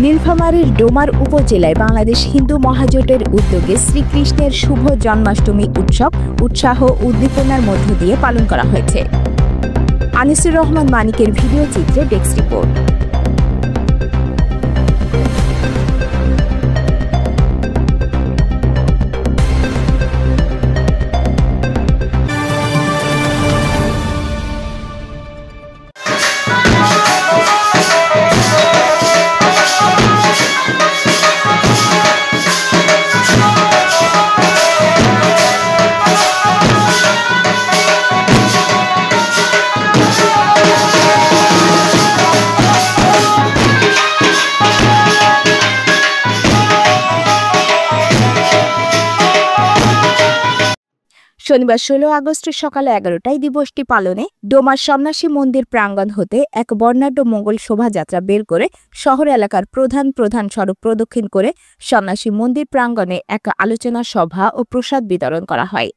নীলফামারীর ডোমার উপজেলায় বাংলাদেশ হিন্দু মহাজোটের উদ্যোগে শ্রীকৃষ্ণের শুভ জন্মাষ্টমী উৎসব উৎসাহ উদ্দীপনার মধ্য দিয়ে পালন করা হয়েছে। আনিসুর রহমান মানিকের ভিডিও চিত্রে ডেস্ক রিপোর্ট। শনিবার ১৬ আগস্টের সকালে ১১টায় দিবসটি পালনে ডোমার সন্ন্যাসী মন্দির প্রাঙ্গণ হতে এক বর্ণাঢ্য মঙ্গল শোভাযাত্রা বের করে শহর এলাকার প্রধান প্রধান সড়ক প্রদক্ষিণ করে সন্ন্যাসী মন্দির প্রাঙ্গণে এক আলোচনা সভা ও প্রসাদ বিতরণ করা হয়।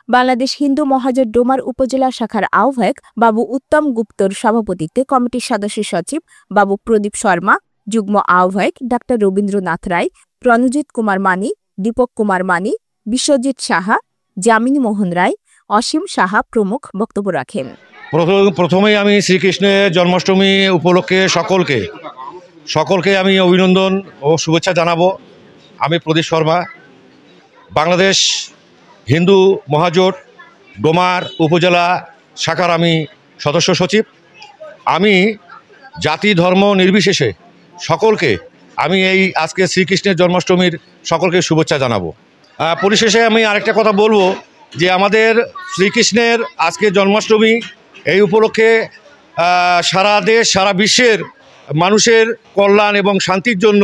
বাংলাদেশ হিন্দু মহাজোট ডোমার উপজেলা শাখার আহ্বায়ক বাবু উত্তম গুপ্তর সভাপতিত্বে কমিটির সদস্য সচিব বাবু প্রদীপ শর্মা, যুগ্ম আহ্বায়ক ডাক্তার রবীন্দ্রনাথ রায়, রণজিৎ কুমার মানি, দীপক কুমার মানি, বিশ্বজিৎ সাহা, যামিনী মোহন রায়, অসীম সাহা প্রমুখ বক্তব্য রাখেন। প্রথমেই আমি শ্রীকৃষ্ণের জন্মাষ্টমী উপলক্ষে সকলকে আমি অভিনন্দন ও শুভেচ্ছা জানাবো। আমি প্রদীপ শর্মা, বাংলাদেশ হিন্দু মহাজোট ডোমার উপজেলা শাখার আমি সদস্য সচিব। আমি জাতি ধর্ম নির্বিশেষে সকলকে আমি এই আজকে শ্রীকৃষ্ণের জন্মাষ্টমীর সকলকে শুভেচ্ছা জানাবো। পরিশেষে আমি আরেকটা কথা বলবো যে আমাদের শ্রীকৃষ্ণের আজকে জন্মাষ্টমী, এই উপলক্ষে সারা দেশ সারা বিশ্বের মানুষের কল্যাণ এবং শান্তির জন্য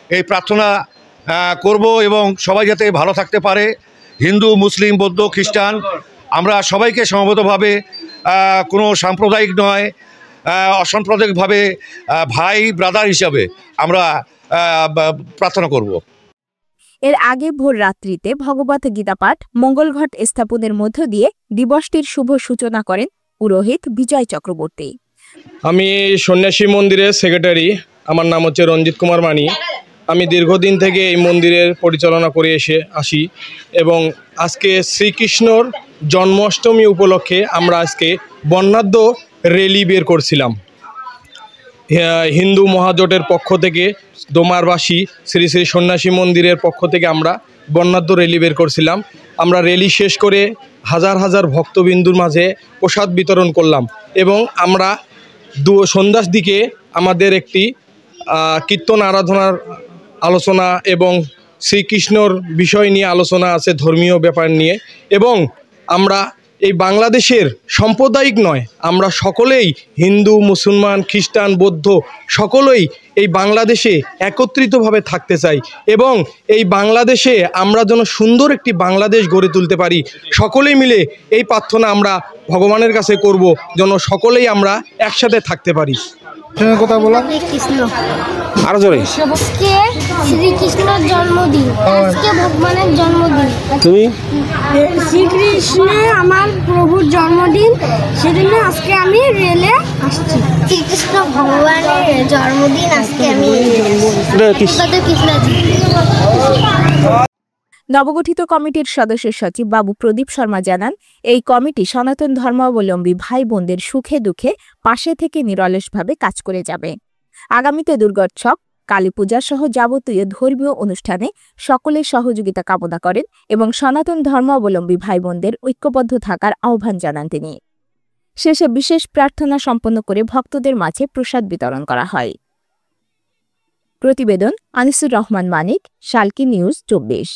এই প্রার্থনা করব এবং সবাই যাতে ভালো থাকতে পারে। হিন্দু, মুসলিম, বৌদ্ধ, খ্রিস্টান আমরা সবাইকে সমবেতভাবে কোনো সাম্প্রদায়িক নয়, অসাম্প্রদায়িকভাবে ভাই ব্রাদার হিসাবে আমরা প্রার্থনা করব। এর আগে ভোর রাত্রিতে ভগবত গীতা পাঠ মঙ্গলঘট স্থাপনের মধ্য দিয়ে দিবসটির শুভ সূচনা করেন পুরোহিত বিজয় চক্রবর্তী। আমি সন্ন্যাসী মন্দিরের সেক্রেটারি, আমার নাম হচ্ছে রণজিৎ কুমার মানি। আমি দীর্ঘদিন থেকে এই মন্দিরের পরিচালনা করে আসি এবং আজকে শ্রীকৃষ্ণর জন্মাষ্টমী উপলক্ষে আমরা আজকে বর্ণাঢ্য র্যালি বের করছিলাম। হিন্দু মহাজোটের পক্ষ থেকে ডোমারবাসী শ্রী শ্রী সন্ন্যাসী মন্দিরের পক্ষ থেকে আমরা বর্ণাঢ্য র্যালি বের করছিলাম। আমরা র্যালি শেষ করে হাজার হাজার ভক্তবিন্দুর মাঝে প্রসাদ বিতরণ করলাম এবং আমরা সন্ধ্যার দিকে আমাদের একটি কীর্তন আরাধনার আলোচনা এবং শ্রীকৃষ্ণর বিষয় নিয়ে আলোচনা আছে, ধর্মীয় ব্যাপার নিয়ে। এবং আমরা এই বাংলাদেশের সাম্প্রদায়িক নয়, আমরা সকলেই হিন্দু, মুসলমান, খ্রিস্টান, বৌদ্ধ সকলেই এই বাংলাদেশে একত্রিতভাবে থাকতে চাই এবং এই বাংলাদেশে আমরা যেন সুন্দর একটি বাংলাদেশ গড়ে তুলতে পারি। সকলেই মিলে এই প্রার্থনা আমরা ভগবানের কাছে করব যেন সকলেই আমরা একসাথে থাকতে পারি। কথা বলো আরো জোরে। শ্রীকৃষ্ণের জন্মদিন, আজকে ভগবানের জন্মদিন। তুমি? শ্রীকৃষ্ণ আমার প্রভুর জন্মদিন, সেজন্য আজকে আমি রেলে আসছি। শ্রীকৃষ্ণ ভগবানের জন্মদিন, আজকে আমি নবগঠিত কমিটির সদস্য সচিব বাবু প্রদীপ শর্মা জানান, এই কমিটি সনাতন ধর্মাবলম্বী ভাই বোনদের সুখে দুঃখে পাশে থেকে নিরলসভাবে কাজ করে যাবে। আগামীতে দুর্গোৎসব, কালী পূজা সহ যাবতীয় ধর্মীয় অনুষ্ঠানে সকলের সহযোগিতা কামনা করেন এবং সনাতন ধর্মাবলম্বী ভাই বোনদের ঐক্যবদ্ধ থাকার আহ্বান জানান তিনি। শেষে বিশেষ প্রার্থনা সম্পন্ন করে ভক্তদের মাঝে প্রসাদ বিতরণ করা হয়। প্রতিবেদন আনিসুর রহমান মানিক, শালকি নিউজ ২৪।